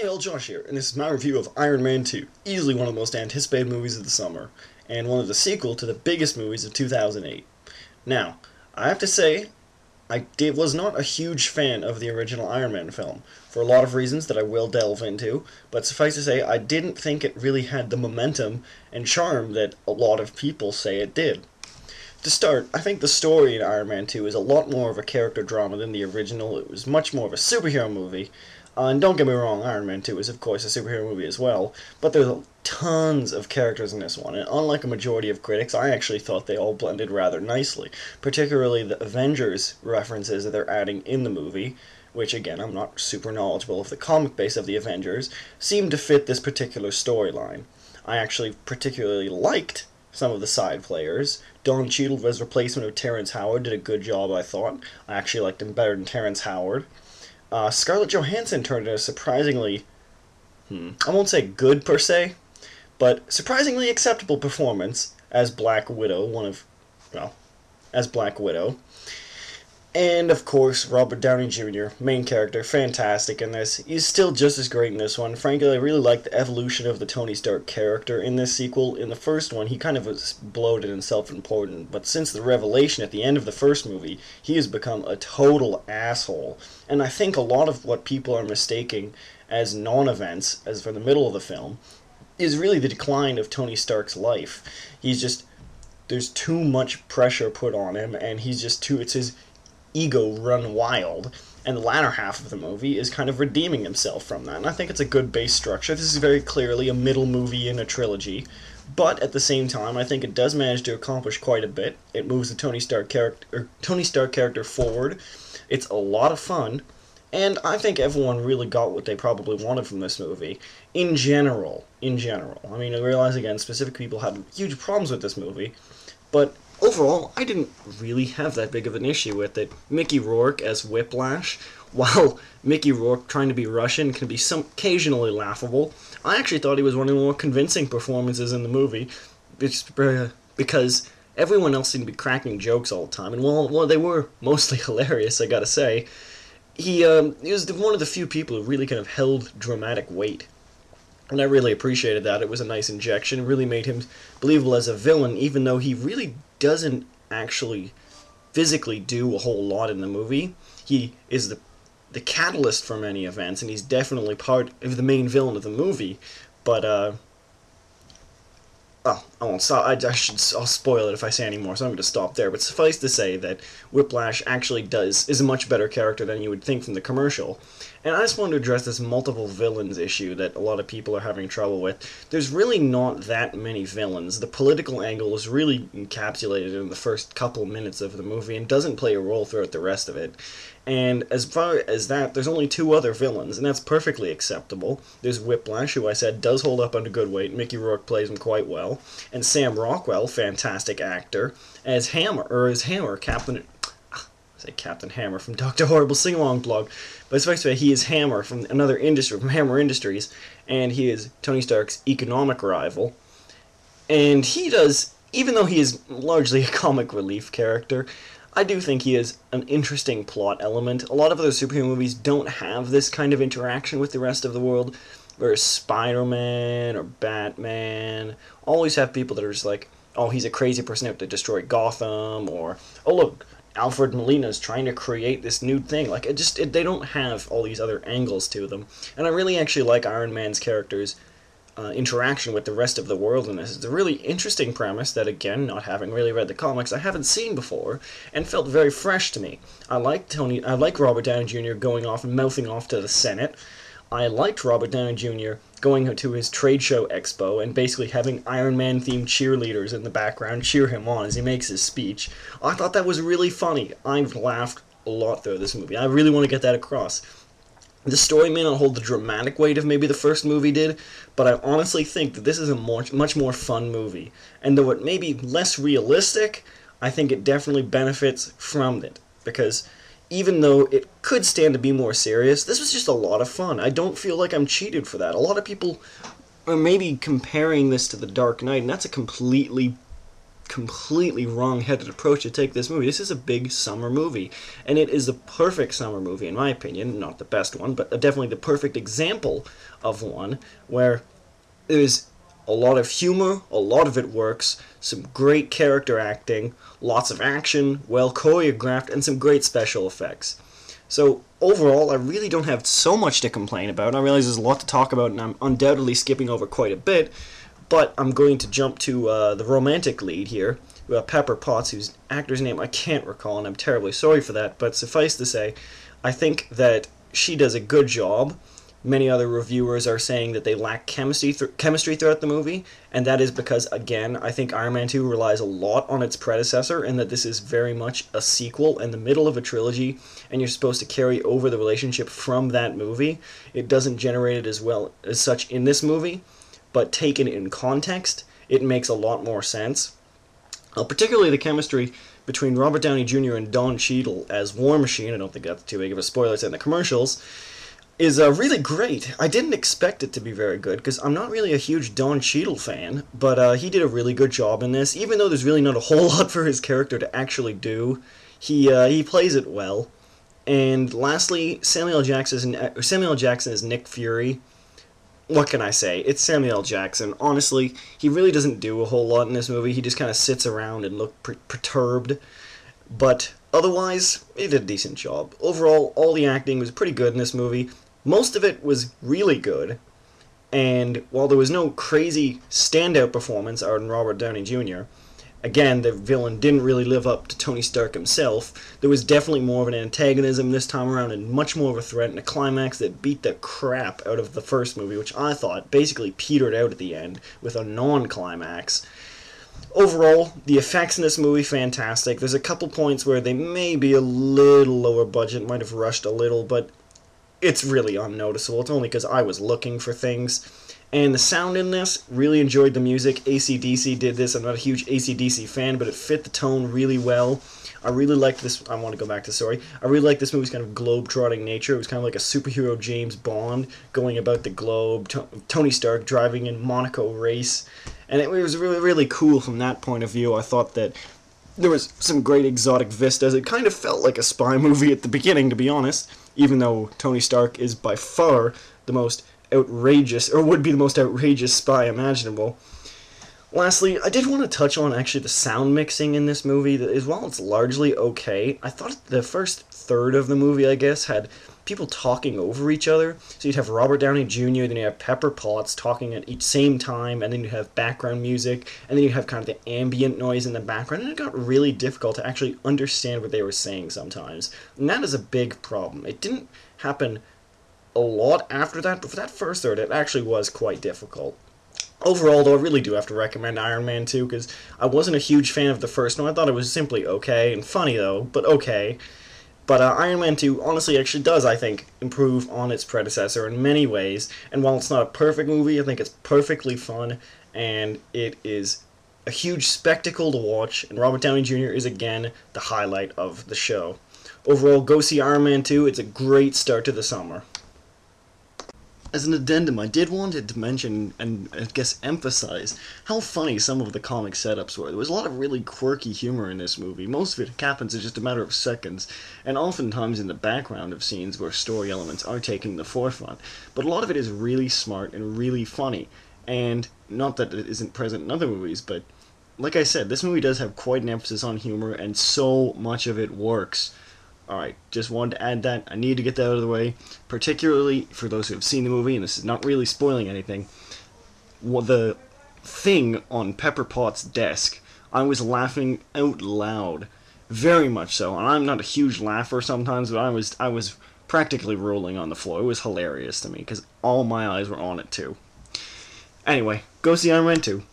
Hey all, Josh here, and this is my review of Iron Man 2, easily one of the most anticipated movies of the summer, and one of the sequel to the biggest movies of 2008. Now, I have to say, was not a huge fan of the original Iron Man film, for a lot of reasons that I will delve into, but suffice to say, I didn't think it really had the momentum and charm that a lot of people say it did. To start, I think the story in Iron Man 2 is a lot more of a character drama than the original. It was much more of a superhero movie. And don't get me wrong, Iron Man 2 is of course a superhero movie as well, but there's tons of characters in this one, and unlike a majority of critics, I actually thought they all blended rather nicely, particularly the Avengers references that they're adding in the movie, which again, I'm not super knowledgeable of the comic base of the Avengers, seem to fit this particular storyline. I actually particularly liked some of the side players. Don Cheadle as replacement of Terrence Howard did a good job, I thought. I actually liked him better than Terrence Howard. Scarlett Johansson turned in a surprisingly, I won't say good per se, but surprisingly acceptable performance as Black Widow, as Black Widow. And, of course, Robert Downey Jr., main character, fantastic in this. He's still just as great in this one. Frankly, I really like the evolution of the Tony Stark character in this sequel. In the first one, he kind of was bloated and self-important, but since the revelation at the end of the first movie, he has become a total asshole. And I think a lot of what people are mistaking as non-events, as for the middle of the film, is really the decline of Tony Stark's life. There's too much pressure put on him, and it's his ego run wild, and the latter half of the movie is kind of redeeming himself from that, and I think it's a good base structure. This is very clearly a middle movie in a trilogy, but at the same time, I think it does manage to accomplish quite a bit. It moves the Tony Stark character forward. It's a lot of fun, and I think everyone really got what they probably wanted from this movie. In general. I mean, I realize, again, specific people had huge problems with this movie, but overall, I didn't really have that big of an issue with it. Mickey Rourke as Whiplash, while Mickey Rourke trying to be Russian can be occasionally laughable, I actually thought he was one of the more convincing performances in the movie, because everyone else seemed to be cracking jokes all the time, and while they were mostly hilarious, I gotta say, he was one of the few people who really kind of held dramatic weight. And I really appreciated that. It was a nice injection. It really made him believable as a villain, even though he really doesn't actually physically do a whole lot in the movie. He is the catalyst for many events, and he's definitely part of the main villain of the movie. But, I'll spoil it if I say any more, so I'm going to stop there. But suffice to say that Whiplash actually is a much better character than you would think from the commercial. And I just wanted to address this multiple villains issue that a lot of people are having trouble with. There's really not that many villains. The political angle is really encapsulated in the first couple minutes of the movie and doesn't play a role throughout the rest of it. And as far as that, there's only two other villains, and that's perfectly acceptable. There's Whiplash, who I said does hold up under good weight. Mickey Rourke plays him quite well. And Sam Rockwell, fantastic actor, as Hammer, Captain Hammer from Dr. Horrible Sing-Along blog. But suffice to say, he is Hammer from another industry, from Hammer Industries, and he is Tony Stark's economic rival. And he does, even though he is largely a comic relief character, I do think he is an interesting plot element. A lot of other superhero movies don't have this kind of interaction with the rest of the world, whereas Spider-Man or Batman always have people that are just like, oh, he's a crazy person out to destroy Gotham, or, oh look, Alfred Molina's trying to create this new thing. Like, they don't have all these other angles to them. And I really actually like Iron Man's character's interaction with the rest of the world in this. It's a really interesting premise that, again, not having really read the comics, I haven't seen before, and felt very fresh to me. I like Robert Downey Jr. going off and mouthing off to the Senate. I liked Robert Downey Jr. going to his trade show expo and basically having Iron Man-themed cheerleaders in the background cheer him on as he makes his speech. I thought that was really funny. I've laughed a lot through this movie. I really want to get that across. The story may not hold the dramatic weight of maybe the first movie did, but I honestly think that this is a much more fun movie. And though it may be less realistic, I think it definitely benefits from it. Because even though it could stand to be more serious, this was just a lot of fun. I don't feel like I'm cheated for that. A lot of people are maybe comparing this to The Dark Knight, and that's a completely completely wrong-headed approach to take this movie. This is a big summer movie, and it is the perfect summer movie, in my opinion. Not the best one, but definitely the perfect example of one where there's a lot of humor, a lot of it works, some great character acting, lots of action, well choreographed, and some great special effects. So overall, I really don't have so much to complain about. I realize there's a lot to talk about, and I'm undoubtedly skipping over quite a bit, but I'm going to jump to the romantic lead here. We have Pepper Potts, whose actor's name I can't recall, and I'm terribly sorry for that, but suffice to say, I think that she does a good job. Many other reviewers are saying that they lack chemistry throughout the movie, and that is because, again, I think Iron Man 2 relies a lot on its predecessor, and that this is very much a sequel in the middle of a trilogy, and you're supposed to carry over the relationship from that movie. It doesn't generate it as well as such in this movie, but taken in context, it makes a lot more sense. Particularly the chemistry between Robert Downey Jr. and Don Cheadle as War Machine, I don't think that's too big of a spoiler, it's in the commercials, is really great. I didn't expect it to be very good, because I'm not really a huge Don Cheadle fan, but he did a really good job in this. Even though there's really not a whole lot for his character to actually do, he plays it well. And lastly, Samuel L. Jackson is Nick Fury. What can I say? It's Samuel L. Jackson. Honestly, he really doesn't do a whole lot in this movie. He just kind of sits around and looks perturbed. But otherwise, he did a decent job. Overall, all the acting was pretty good in this movie. Most of it was really good, and while there was no crazy standout performance out in Robert Downey Jr., again, the villain didn't really live up to Tony Stark himself. There was definitely more of an antagonism this time around, and much more of a threat, and a climax that beat the crap out of the first movie, which I thought basically petered out at the end with a non-climax. Overall, the effects in this movie, fantastic. There's a couple points where they may be a little lower budget, might have rushed a little, but it's really unnoticeable. It's only because I was looking for things. And the sound in this, really enjoyed the music. AC/DC did this. I'm not a huge AC/DC fan, but it fit the tone really well. I really liked this. I want to go back to, sorry. I really liked this movie's kind of globe-trotting nature. It was kind of like a superhero James Bond going about the globe. Tony Stark driving in Monaco race. And it was really, really cool from that point of view. I thought that there was some great exotic vistas. It kind of felt like a spy movie at the beginning, to be honest, even though Tony Stark is by far the most outrageous, or would be the most outrageous spy imaginable. Lastly, I did want to touch on actually the sound mixing in this movie. That while it's largely okay, I thought the first third of the movie, I guess, had people talking over each other. So you'd have Robert Downey Jr., then you have Pepper Potts talking at each same time, and then you'd have background music, and then you'd have kind of the ambient noise in the background, and it got really difficult to actually understand what they were saying sometimes. And that is a big problem. It didn't happen a lot after that, but for that first third, it actually was quite difficult. Overall, though, I really do have to recommend Iron Man 2, because I wasn't a huge fan of the first one. I thought it was simply okay, and funny, though, but okay. But Iron Man 2 honestly actually does, I think, improve on its predecessor in many ways. And while it's not a perfect movie, I think it's perfectly fun, and it is a huge spectacle to watch, and Robert Downey Jr. is, again, the highlight of the show. Overall, go see Iron Man 2. It's a great start to the summer. As an addendum, I did want to mention, and I guess emphasize, how funny some of the comic setups were. There was a lot of really quirky humor in this movie. Most of it happens in just a matter of seconds, and oftentimes in the background of scenes where story elements are taking the forefront. But a lot of it is really smart and really funny, and not that it isn't present in other movies, but like I said, this movie does have quite an emphasis on humor, and so much of it works. Alright, just wanted to add that. I need to get that out of the way, particularly for those who have seen the movie, and this is not really spoiling anything. The thing on Pepper Potts' desk, I was laughing out loud, very much so, and I'm not a huge laugher sometimes, but I was practically rolling on the floor. It was hilarious to me, because all my eyes were on it too. Anyway, go see Iron Man 2.